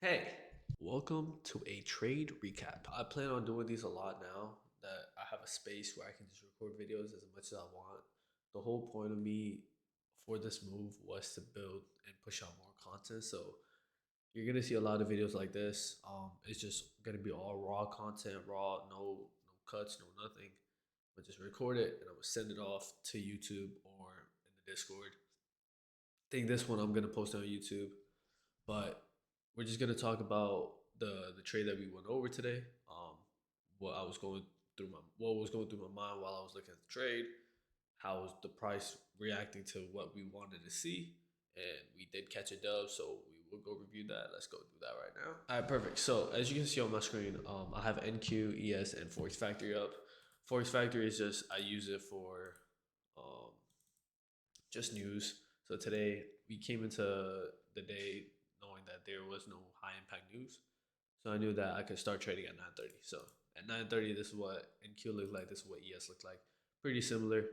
Hey, welcome to a trade recap. I plan on doing these a lot now that I have a space where I can just record videos as much as I want. The whole point of me for this move was to build and push out more content. So you're gonna see a lot of videos like this. It's just gonna be all raw content, raw, no cuts, no nothing. But just record it and I will send it off to YouTube or in the Discord. I think this one I'm gonna post on YouTube, but we're just gonna talk about the trade that we went over today. What I was going through my what was going through my mind while I was looking at the trade. How was the price reacting to what we wanted to see? And we did catch a dub, so we will go review that. Let's go do that right now. All right, perfect. So as you can see on my screen, I have NQ, ES, and Forex Factory up. Forex Factory is just I use it for um, just news. So today we came into the day knowing that there was no high impact news. So I knew that I could start trading at 9:30. So at 9:30, this is what NQ looked like. This is what ES looked like. Pretty similar.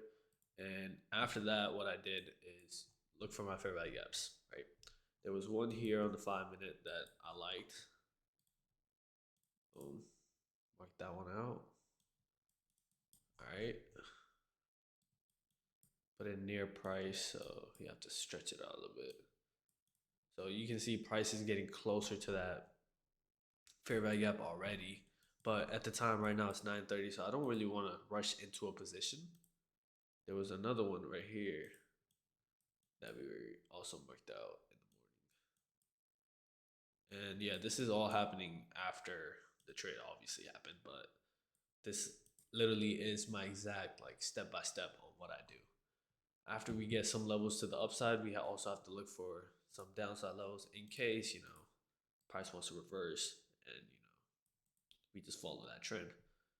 And after that, what I did is look for my fair value gaps. Right. There was one here on the 5 minute that I liked. Boom. Mark that one out. All right. Put in near price, so you have to stretch it out a little bit. So you can see prices getting closer to that fair value gap already. But at the time right now it's 9:30, so I don't really want to rush into a position. There was another one right here that we were also marked out in the morning. And yeah, this is all happening after the trade obviously happened, but this literally is my exact like step by step on what I do. After we get some levels to the upside, we also have to look for some downside levels in case, price wants to reverse and we just follow that trend.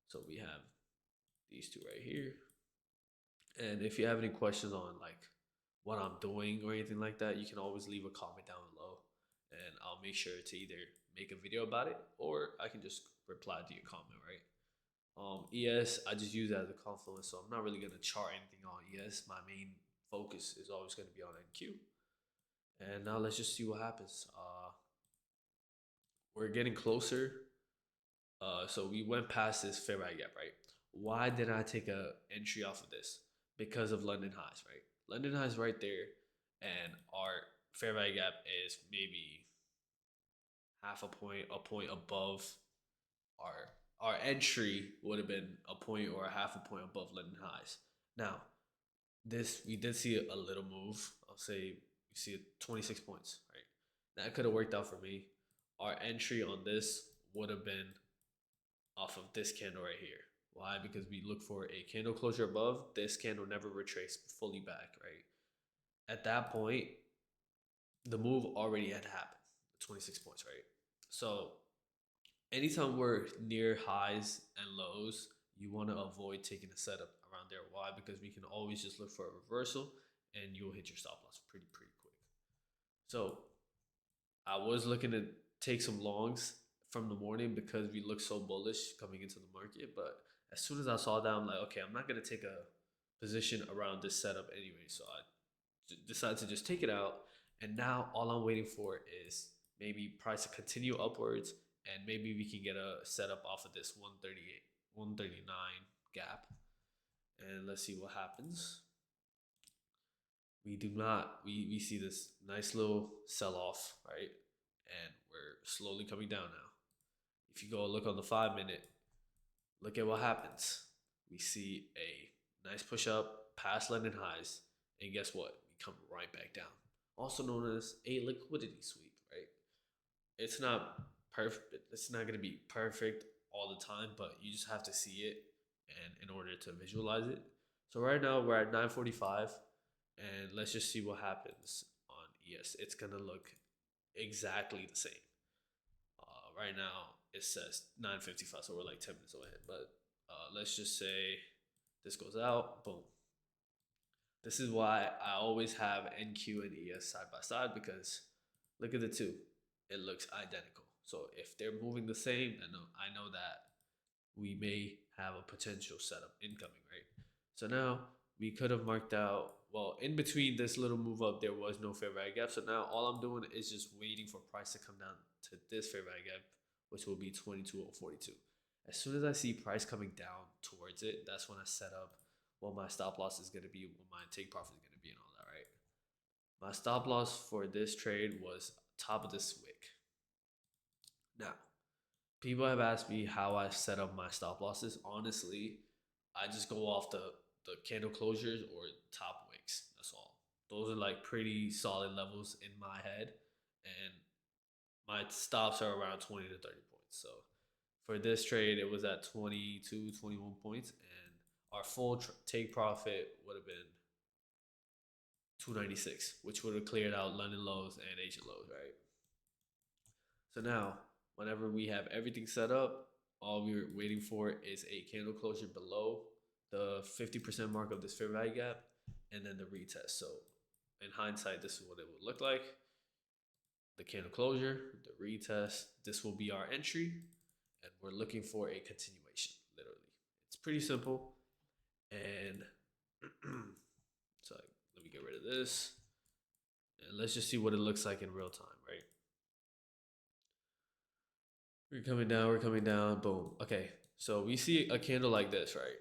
So we have these two right here. And if you have any questions on like what I'm doing or anything like that, you can always leave a comment down below and I'll make sure to either make a video about it or I can just reply to your comment, right? ES, I just use it as a confluence, so I'm not really gonna chart anything on ES. My main focus is always gonna be on NQ. And now let's just see what happens. We're getting closer. So we went past this fair value gap, right? Why did I take a entry off of this? Because of London highs, right? London highs right there, and our fair value gap is maybe half a point above our our entry would have been a point or a half a point above London highs. Now, this we did see a little move. I'll say we see 26 points, right? That could have worked out for me. Our entry on this would have been off of this candle right here. Why? Because we look for a candle closure above. This candle never retraced fully back, right? At that point, the move already had happened. 26 points, right? So anytime we're near highs and lows, you want to avoid taking a setup around there. Why? Because we can always just look for a reversal and you'll hit your stop loss pretty quick. So I was looking to take some longs from the morning because we look so bullish coming into the market. But as soon as I saw that, I'm like, okay, I'm not gonna take a position around this setup anyway. So I decided to just take it out. And now all I'm waiting for is maybe price to continue upwards, and maybe we can get a setup off of this 138, 139 gap. And let's see what happens. We do not. We see this nice little sell off, right? And we're slowly coming down now. If you go look on the 5 minute, look at what happens. We see a nice push up past London highs, and guess what? We come right back down. Also known as a liquidity sweep, right? It's not perfect. It's not gonna be perfect all the time, but you just have to see it, and in order to visualize it. So right now we're at 9:45, and let's just see what happens on ES. It's gonna look exactly the same. Right now it says 9:55, so we're like 10 minutes away. But let's just say this goes out, boom. This is why I always have NQ and ES side by side because look at the two. It looks identical. So if they're moving the same, then I know that we may have a potential setup incoming, right? So now we could have marked out well, in between this little move up, there was no fair value gap. So now all I'm doing is just waiting for price to come down to this fair value gap, which will be 22.42. As soon as I see price coming down towards it, that's when I set up what my stop loss is going to be, what my take profit is going to be, and all that, right? My stop loss for this trade was top of this wick. Now, people have asked me how I set up my stop losses. Honestly, I just go off the candle closures or top wicks. That's all. Those are like pretty solid levels in my head, and my stops are around 20 to 30 points. So for this trade, it was at 22, 21 points, and our full take profit would have been 296, which would have cleared out London lows and Asian lows, right? So now, whenever we have everything set up, all we're waiting for is a candle closure below the 50% mark of this fair value gap, and then the retest. So in hindsight, this is what it would look like. The candle closure, the retest, this will be our entry, and we're looking for a continuation, literally. It's pretty simple. And so let me get rid of this. And let's just see what it looks like in real time, right? We're coming down, boom. Okay, so we see a candle like this, right?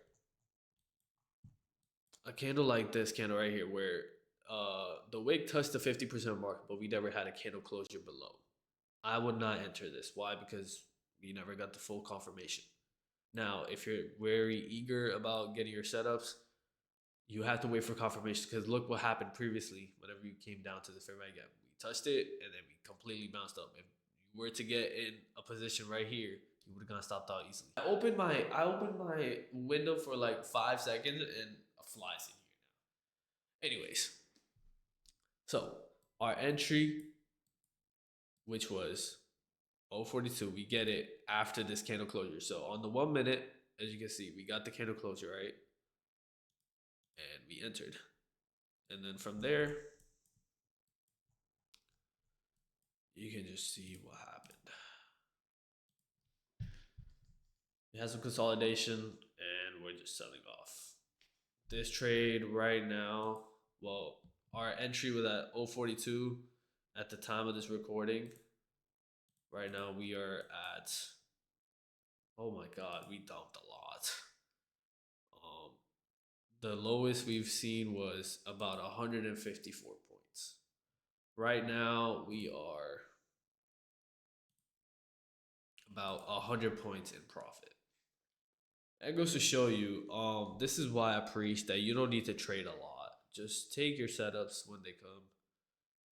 A candle like this candle right here, where the wick touched the 50% mark, but we never had a candle closure below. I would not enter this. Why? Because we never got the full confirmation. Now, if you're very eager about getting your setups, you have to wait for confirmation because look what happened previously whenever you came down to the fair value gap. We touched it and then we completely bounced up. If you were to get in a position right here, you would have gone stopped out easily. I opened my window for like 5 seconds and a fly's in here now. Anyways, so our entry, which was 042, we get it after this candle closure. So on the 1 minute, as you can see, we got the candle closure, right? And we entered. And then from there, you can just see what happened. It has some consolidation, and we're just selling off. This trade right now, well, our entry was at 042 at the time of this recording. Right now we are at, oh my god, we dumped a lot. The lowest we've seen was about 154 points. Right now we are about 100 points in profit. That goes to show you, this is why I preach that you don't need to trade a lot. Just take your setups when they come.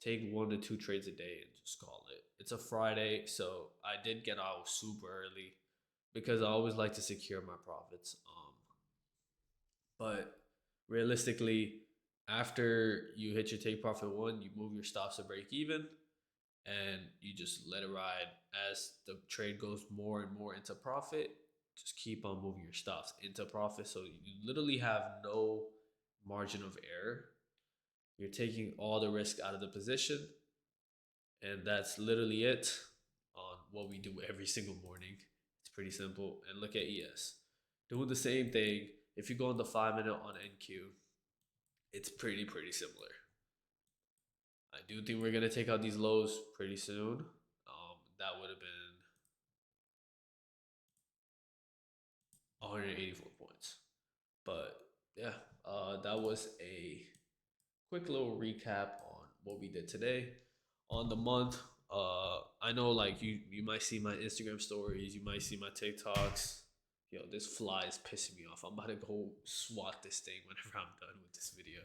Take 1 to 2 trades a day and just call it. It's a Friday, so I did get out super early because I always like to secure my profits. But realistically, after you hit your take profit one, you move your stops to break even, and you just let it ride as the trade goes more and more into profit. Just keep on moving your stops into profit, so you literally have no margin of error. You're taking all the risk out of the position, and that's literally it on what we do every single morning. It's pretty simple. And look at ES doing the same thing. If you go on the 5 minute on NQ, it's pretty similar. I do think we're gonna take out these lows pretty soon. That would have been 184 points. But yeah, that was a quick little recap on what we did today. On the month, I know like you might see my Instagram stories, you might see my TikToks. Yo, this fly is pissing me off. I'm about to go swat this thing whenever I'm done with this video.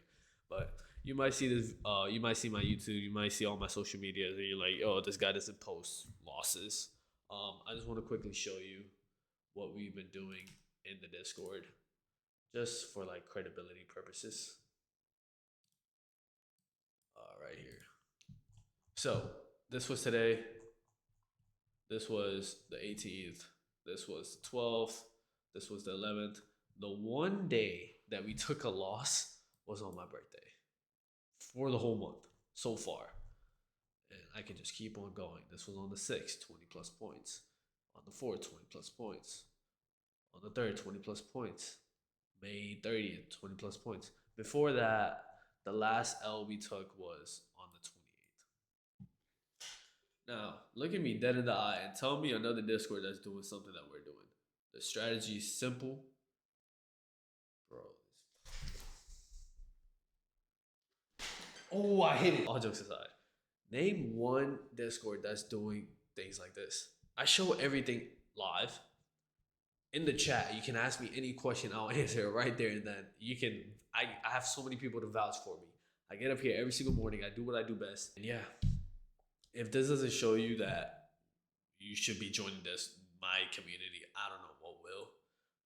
But you might see this. You might see my YouTube. You might see all my social media, and you're like, "Oh, this guy doesn't post losses." I just want to quickly show you what we've been doing in the Discord, just for like credibility purposes. Right here. So this was today. This was the 18th. This was the 12th. This was the 11th. The one day that we took a loss was on my birthday for the whole month so far. And I can just keep on going. This was on the 6th, 20 plus points. On the 4th, 20 plus points. On the 3rd, 20 plus points. May 30th, 20 plus points. Before that, The last L we took was on the 28th. Now, look at me dead in the eye and tell me another Discord that's doing something that we're doing. The strategy is simple, bro. Oh, I hit it. All jokes aside, name one Discord that's doing things like this. I show everything live in the chat. You can ask me any question, I'll answer it right there and then. You can. I have so many people to vouch for me. I get up here every single morning. I do what I do best. And yeah, if this doesn't show you that you should be joining this my community, I don't know what will.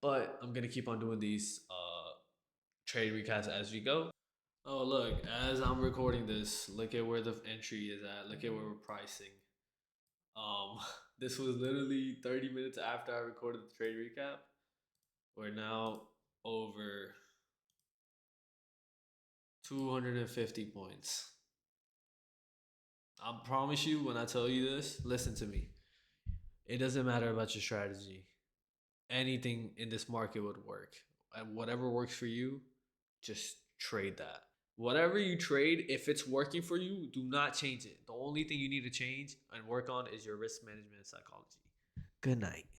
But I'm gonna keep on doing these trade recaps as we go. Oh look, as I'm recording this, look at where the entry is at. Look at where we're pricing. Um, this was literally 30 minutes after I recorded the trade recap. We're now over 250 points. I promise you, when I tell you this, listen to me. It doesn't matter about your strategy. Anything in this market would work. And whatever works for you, just trade that. Whatever you trade, if it's working for you, do not change it. The only thing you need to change and work on is your risk management psychology. Good night.